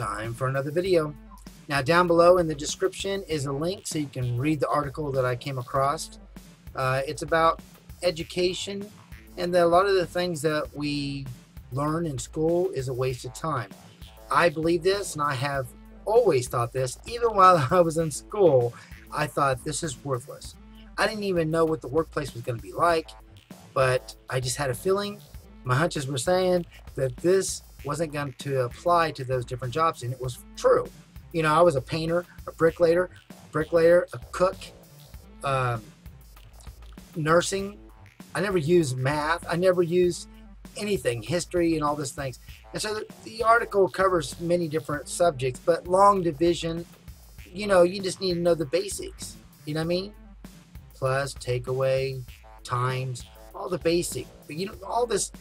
time for another video. Now down below in the description is a link so you can read the article that I came across. It's about education, and that a lot of the things that we learn in school is a waste of time. I believe this, and I have always thought this. Even while I was in school, I thought this is worthless. I didn't even know what the workplace was going to be like, but I just had a feeling, my hunches were saying that this wasn't going to apply to those different jobs, and it was true. You know, I was a painter, a bricklayer, a cook, nursing. I never used math. I never used anything, history and all these things. And so the article covers many different subjects, but long division, you know, you just need to know the basics. You know what I mean? Plus, take away, times, all the basic. But you know, all this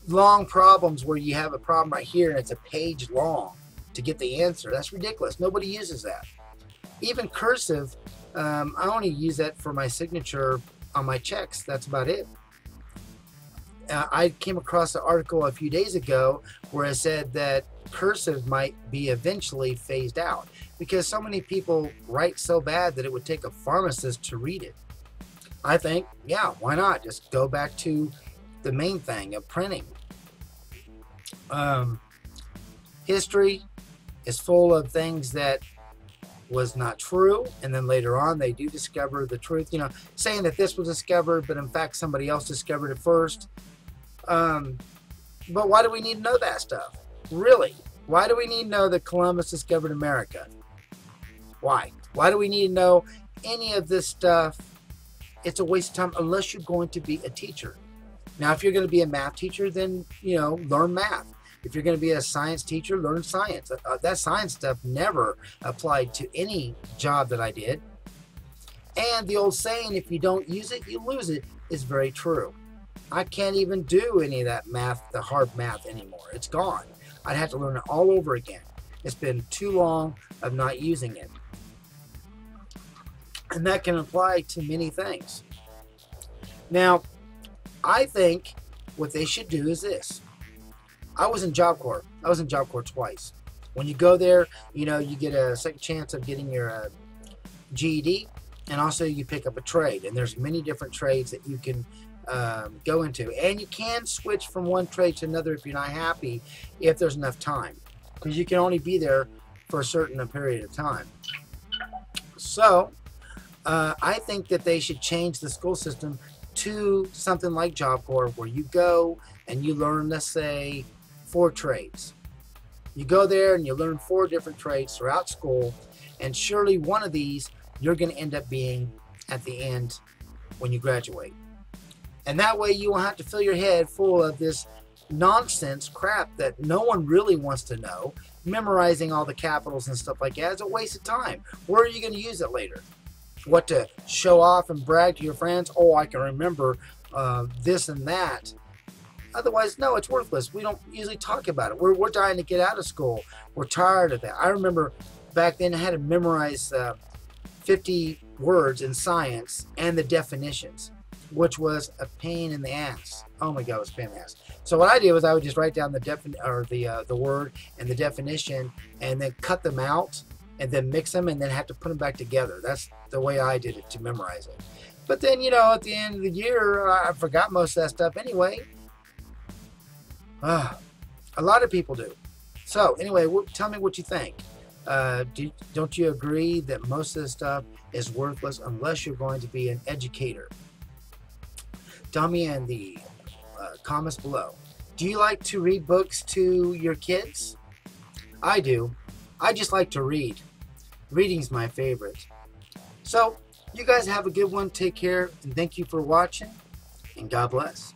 long problems where you have a problem right here and it's a page long to get the answer. That's ridiculous. Nobody uses that. Even cursive, I only use that for my signature on my checks. That's about it. I came across an article a few days ago where it said that cursive might be eventually phased out because so many people write so bad that it would take a pharmacist to read it. I think, yeah, why not? Just go back to the main thing of printing. History is full of things that was not true, and then later on they do discover the truth. You know, saying that this was discovered, but in fact somebody else discovered it first. But why do we need to know that stuff? Really? Why do we need to know that Columbus discovered America? Why? Why do we need to know any of this stuff? It's a waste of time unless you're going to be a teacher. Now, if you're going to be a math teacher, then, you know, learn math. If you're going to be a science teacher, learn science. That science stuff never applied to any job that I did. And the old saying, if you don't use it, you lose it, is very true. I can't even do any of that math, the hard math anymore. It's gone. I'd have to learn it all over again. It's been too long of not using it. And that can apply to many things. Now, I think what they should do is this. I was in Job Corps. I was in Job Corps twice. When you go there, you know, you get a second chance of getting your GED, and also you pick up a trade. And there's many different trades that you can go into. And you can switch from one trade to another if you're not happy, if there's enough time. Because you can only be there for a certain period of time. So, I think that they should change the school system to something like Job Corps, where you go and you learn, let's say, 4 trades. You go there and you learn 4 different trades throughout school, and surely one of these you're going to end up being at the end when you graduate. And that way you won't have to fill your head full of this nonsense crap that no one really wants to know. Memorizing all the capitals and stuff like that is a waste of time. Where are you going to use it later? What, to show off and brag to your friends? Oh, I can remember this and that. Otherwise, no, it's worthless. We don't usually talk about it. We're dying to get out of school. We're tired of that. I remember back then I had to memorize 50 words in science and the definitions, which was a pain in the ass. Oh my God, it was a pain in the ass. So what I did was I would just write down the word and the definition, and then cut them out, and then mix them, and then have to put them back together. That's the way I did it to memorize it. But then, you know, at the end of the year, I forgot most of that stuff anyway. A lot of people do. So anyway, tell me what you think. Don't you agree that most of this stuff is worthless unless you're going to be an educator? Tell me in the comments below. Do you like to read books to your kids? I do. I just like to read. Reading's my favorite. So, you guys have a good one. Take care, and thank you for watching, and God bless.